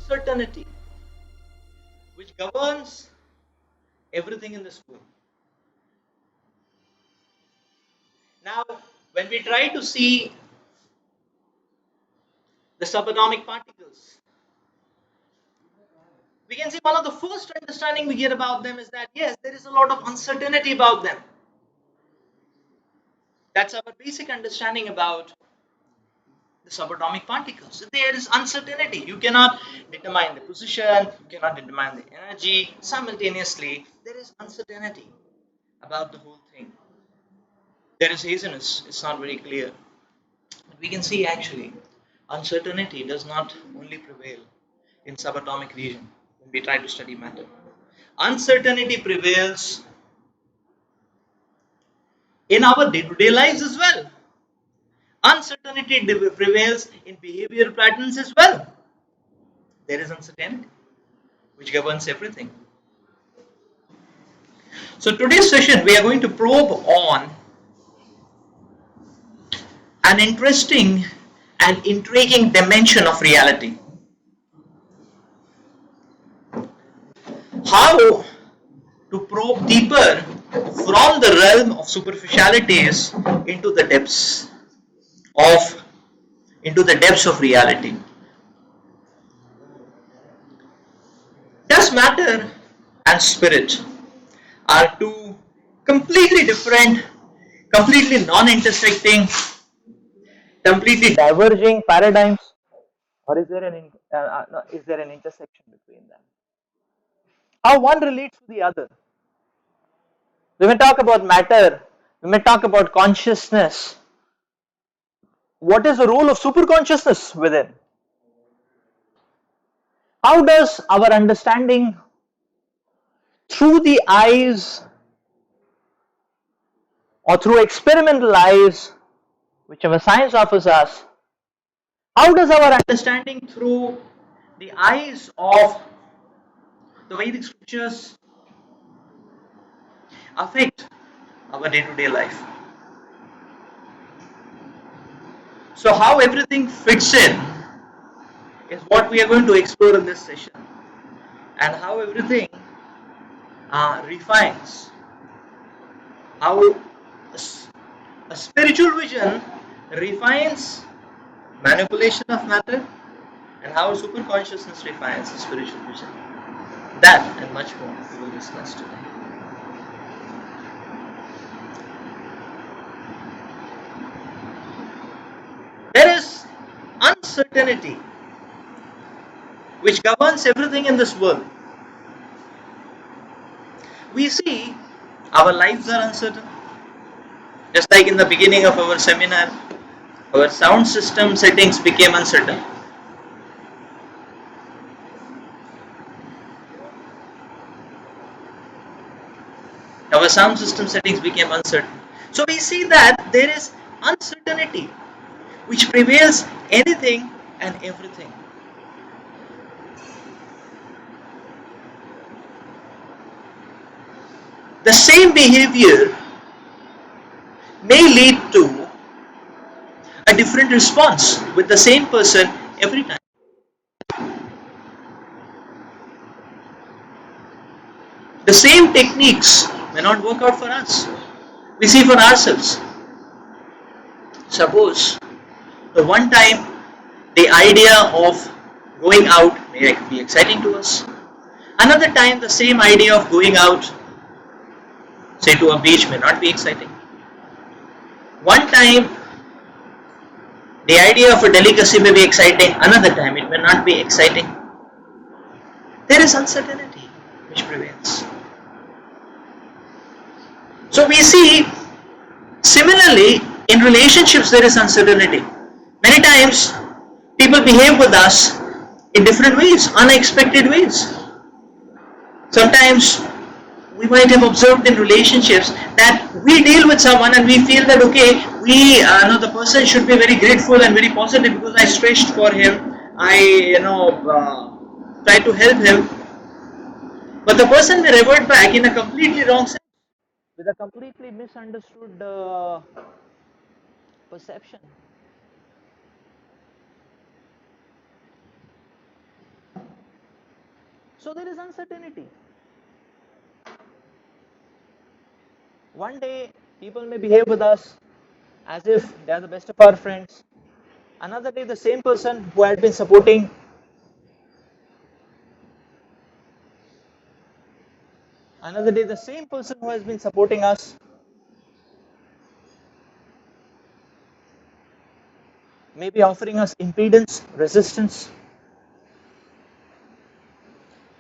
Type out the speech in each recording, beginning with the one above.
uncertainty which governs everything in this world. Now, when we try to see the subatomic particles, we can see one of the first understanding we get about them is that yes, there is a lot of uncertainty about them. That's our basic understanding about the subatomic particles. There is uncertainty. You cannot determine the position, you cannot determine the energy. Simultaneously, there is uncertainty about the whole thing. There is haziness, it's not very clear. But we can see actually uncertainty does not only prevail in subatomic region when we try to study matter. Uncertainty prevails in our day-to-day lives as well. Uncertainty prevails in behavior patterns as well. There is uncertainty which governs everything. So today's session we are going to probe on an interesting and intriguing dimension of reality. How to probe deeper from the realm of superficialities into the depths of reality. Does matter and spirit are two completely different, completely non-intersecting, completely diverging paradigms, or is there an intersection between them? How one relates to the other? We may talk about matter, we may talk about consciousness. What is the role of superconsciousness within? How does our understanding through the eyes or through experimental eyes, whichever science offers us, how does our understanding through the eyes of the Vedic scriptures affect our day-to-day life? So how everything fits in is what we are going to explore in this session, and how everything refines, how a spiritual vision refines manipulation of matter, and how super consciousness refines the spiritual vision. That and much more we will discuss today. There is uncertainty which governs everything in this world. We see our lives are uncertain. Just like in the beginning of our seminar, our sound system settings became uncertain. Our sound system settings became uncertain. So we see that there is uncertainty which prevails anything and everything. The same behavior may lead to a different response with the same person every time. The same techniques may not work out for us. We see for ourselves. Suppose the one time the idea of going out may be exciting to us. Another time the same idea of going out, say to a beach, may not be exciting. One time the idea of a delicacy may be exciting, another time it may not be exciting. There is uncertainty which prevails. So we see similarly in relationships there is uncertainty. Many times people behave with us in different ways, unexpected ways. Sometimes we might have observed in relationships that we deal with someone and we feel that okay, we know the person should be very grateful and very positive because I stretched for him, I tried to help him, but the person may revert back in a completely wrong sense, with a completely misunderstood perception. So there is uncertainty. One day people may behave with us as if they are the best of our friends. Another day the same person who had been supporting another day the same person who has been supporting us may be offering us impedance, resistance.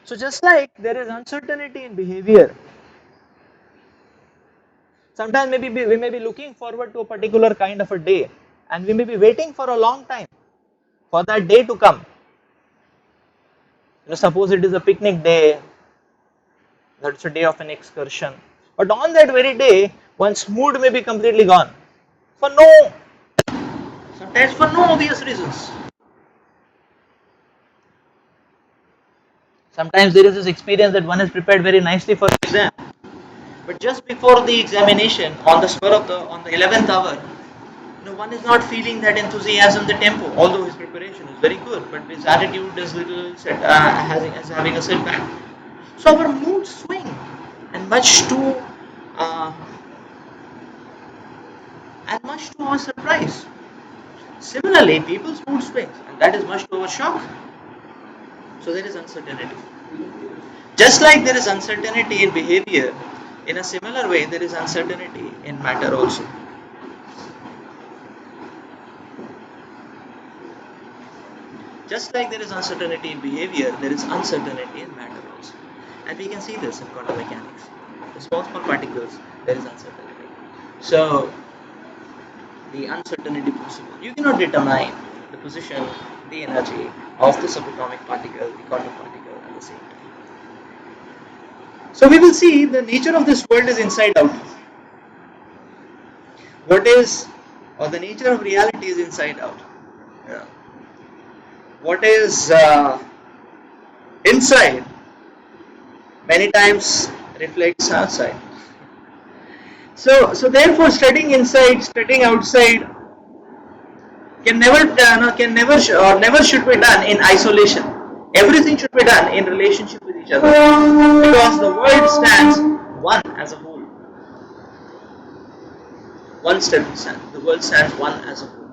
So just like there is uncertainty in behavior, sometimes maybe we may be looking forward to a particular kind of a day and we may be waiting for a long time for that day to come. Suppose it is a picnic day, that's a day of an excursion. But on that very day, one's mood may be completely gone. For no, sometimes for no obvious reasons. Sometimes there is this experience that one is prepared very nicely for the exam, but just before the examination, on the spur of the on the 11th hour, one is not feeling that enthusiasm, the tempo. Although his preparation is very good, but his attitude is having a setback. So our moods swing, and uh, much to our surprise. Similarly, people's mood swings, and that is much to our shock. So there is uncertainty. Just like there is uncertainty in behavior, in a similar way, there is uncertainty in matter also. Just like there is uncertainty in behavior, there is uncertainty in matter also. And we can see this in quantum mechanics. The small particles, there is uncertainty. So, the uncertainty principle, you cannot determine the position, the energy of the subatomic particle, the quantum particle at the same time. So we will see the nature of this world is inside out. What is, or the nature of reality is inside out. Yeah. What is inside many times reflects outside. So therefore, studying inside, studying outside never should be done in isolation. Everything should be done in relationship with each other, because the world stands one as a whole. The world stands one as a whole.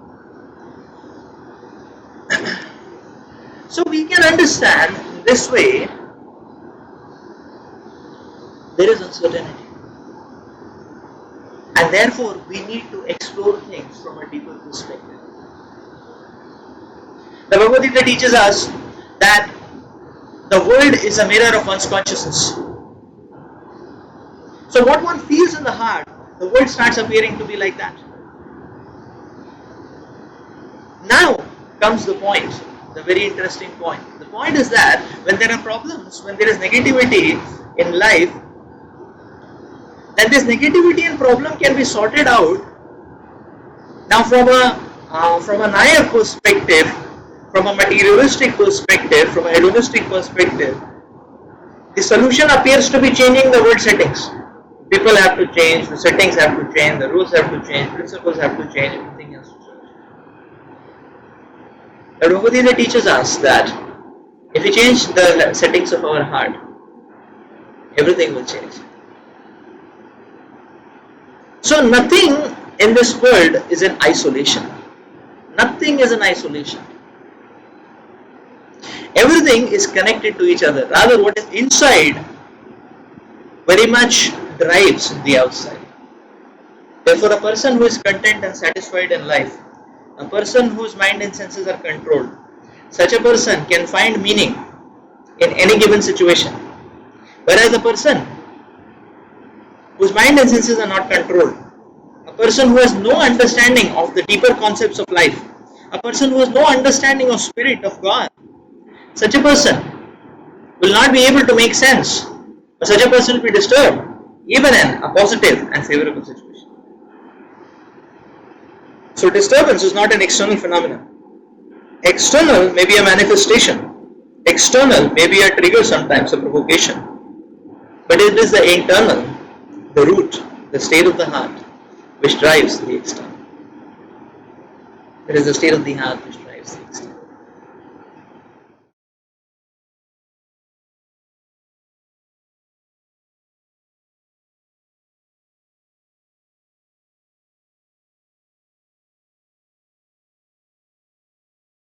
So we can understand this way there is uncertainty, and therefore we need to explore things from a deeper perspective. The Bhagavad Gita teaches us that the world is a mirror of one's consciousness. So what one feels in the heart, the world starts appearing to be like that. Now comes the point, the very interesting point. The point is that when there are problems, when there is negativity in life, then this negativity and problem can be sorted out. Now from a Naya perspective, from a materialistic perspective, from a hedonistic perspective, the solution appears to be changing the world settings. People have to change, the settings have to change, the rules have to change, principles have to change, everything has to change. The Bhagavad Gita teaches us that if we change the settings of our heart, everything will change. So nothing in this world is in isolation. Nothing is in isolation. Everything is connected to each other. Rather, what is inside very much drives the outside. Therefore, a person who is content and satisfied in life, a person whose mind and senses are controlled, such a person can find meaning in any given situation. Whereas the person whose mind and senses are not controlled, a person who has no understanding of the deeper concepts of life, a person who has no understanding of spirit, of God, such a person will not be able to make sense, or such a person will be disturbed even in a positive and favorable situation. So disturbance is not an external phenomenon. External may be a manifestation, external may be a trigger, sometimes a provocation, but it is the internal, the root, the state of the heart which drives the external. It is the state of the heart which drives the external.